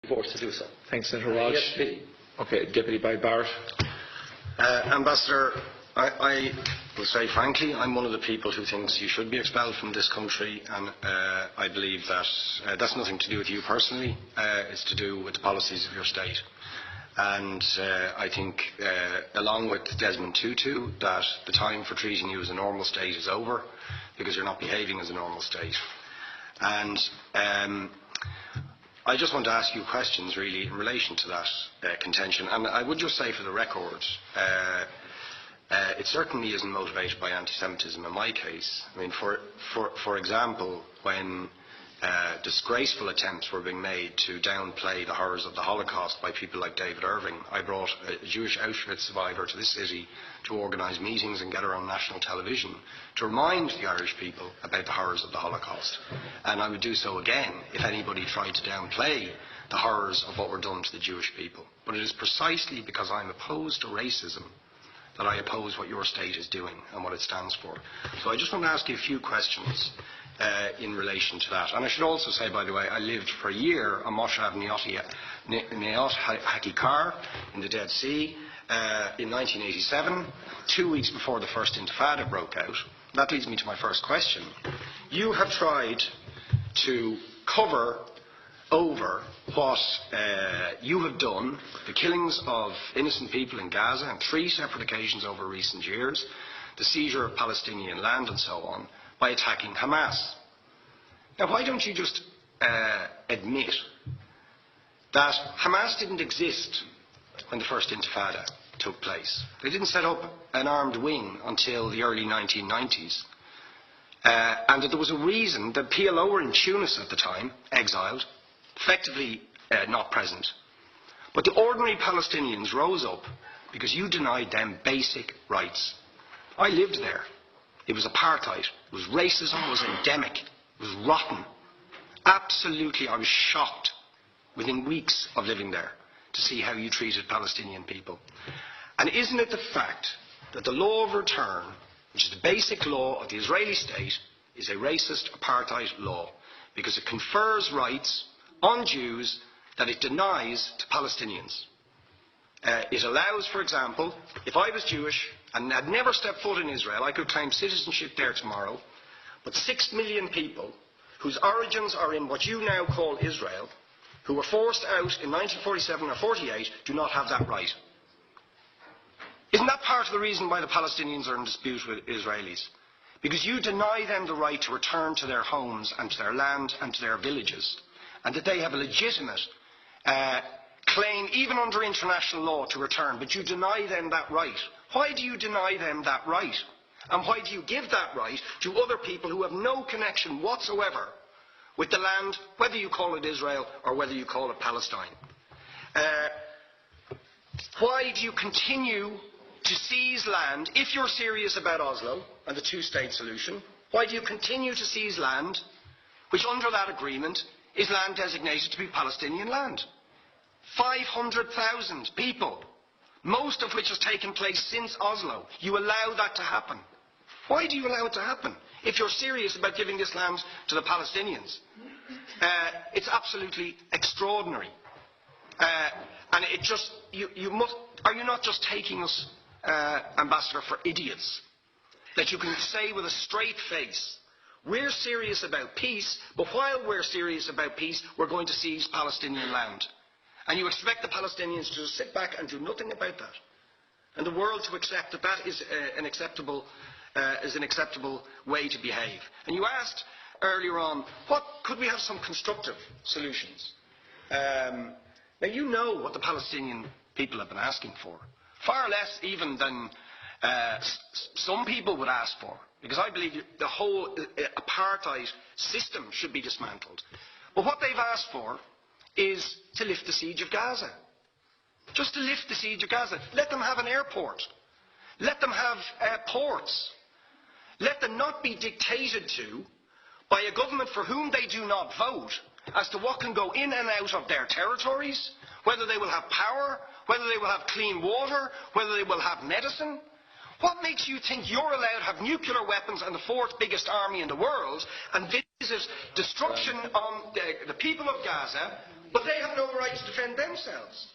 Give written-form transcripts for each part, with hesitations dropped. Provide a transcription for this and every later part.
forced to do so. Thanks, Senator Walsh. Okay, Deputy Barrett. Ambassador, I will say frankly, I'm one of the people who thinks you should be expelled from this country, and I believe that that's nothing to do with you personally. It's to do with the policies of your state. And I think, along with Desmond Tutu, that the time for treating you as a normal state is over, because you're not behaving as a normal state. And I just want to ask you questions, really, in relation to that contention. And I would just say, for the record, it certainly isn't motivated by anti-Semitism in my case. I mean, for example, when disgraceful attempts were being made to downplay the horrors of the Holocaust by people like David Irving, I brought a Jewish Auschwitz survivor to this city to organise meetings and get her on national television to remind the Irish people about the horrors of the Holocaust. And I would do so again if anybody tried to downplay the horrors of what were done to the Jewish people. But it is precisely because I'm opposed to racism that I oppose what your state is doing and what it stands for. So I just want to ask you a few questions in relation to that. And I should also say, by the way, I lived for a year on Moshav Neot Hakikar in the Dead Sea in 1987, 2 weeks before the first Intifada broke out. That leads me to my first question. You have tried to cover over what you have done, the killings of innocent people in Gaza on 3 separate occasions over recent years, the seizure of Palestinian land and so on, by attacking Hamas. Now, why don't you just admit that Hamas didn't exist when the first Intifada took place? They didn't set up an armed wing until the early 1990s. And that there was a reason that PLO were in Tunis at the time, exiled, effectively not present. But the ordinary Palestinians rose up because you denied them basic rights. I lived there. It was apartheid. It was racism. It was endemic. It was rotten. Absolutely, I was shocked within weeks of living there to see how you treated Palestinian people. And isn't it the fact that the law of return, which is the basic law of the Israeli state, is a racist apartheid law because it confers rights on Jews that it denies to Palestinians? It allows, for example, if I was Jewish and had never stepped foot in Israel, I could claim citizenship there tomorrow, but 6 million people whose origins are in what you now call Israel, who were forced out in 1947 or 48, do not have that right. Isn't that part of the reason why the Palestinians are in dispute with Israelis? Because you deny them the right to return to their homes and to their land and to their villages, and that they have a legitimate claim, even under international law, to return, but you deny them that right. Why do you deny them that right? And why do you give that right to other people who have no connection whatsoever with the land, whether you call it Israel or whether you call it Palestine? Why do you continue to seize land, if you're serious about Oslo and the two-state solution? Why do you continue to seize land, which under that agreement is land designated to be Palestinian land? 500,000 people, most of which has taken place since Oslo. You allow that to happen. Why do you allow it to happen if you're serious about giving this land to the Palestinians? It's absolutely extraordinary. And it just, are you not just taking us, Ambassador, for idiots? That you can say with a straight face, we're serious about peace, but while we're serious about peace, we're going to seize Palestinian land. And you expect the Palestinians to just sit back and do nothing about that. And the world to accept that that is an acceptable way to behave. And you asked earlier on, could we have some constructive solutions? Now you know what the Palestinian people have been asking for. Far less even than some people would ask for. Because I believe the whole apartheid system should be dismantled. But what they've asked for is to lift the siege of Gaza. Just to lift the siege of Gaza. Let them have an airport. Let them have ports. Let them not be dictated to by a government for whom they do not vote as to what can go in and out of their territories, whether they will have power, whether they will have clean water, whether they will have medicine. What makes you think you're allowed to have nuclear weapons and the fourth biggest army in the world and visit destruction on the people of Gaza But they have no right to defend themselves.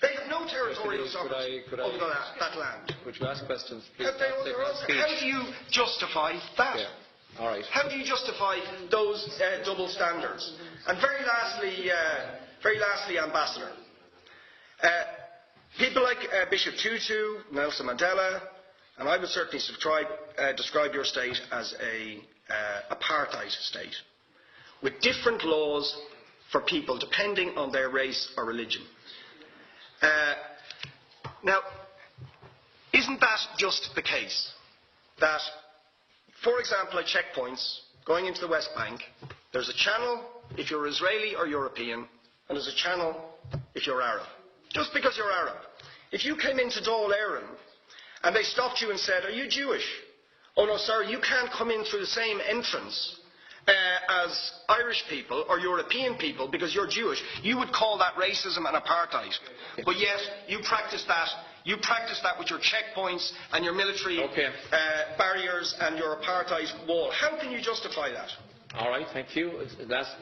They have no territorial sovereignty over that land. Would you ask questions, please? How do you justify that? Yeah. All right. How do you justify those double standards? And very lastly, Ambassador, people like Bishop Tutu, Nelson Mandela, and I would certainly describe your state as a apartheid state, with different laws for people depending on their race or religion. Now, isn't that just the case? That, for example, at checkpoints going into the West Bank, there's a channel if you're Israeli or European, and there's a channel if you're Arab. Just because you're Arab. If you came into Dáil Éireann and they stopped you and said, "Are you Jewish?" "Oh no, sir, you can't come in through the same entrance as Irish people or European people because you're Jewish," you would call that racism and apartheid. But yet, you practice that with your checkpoints and your military barriers and your apartheid wall. How can you justify that? All right, thank you. Last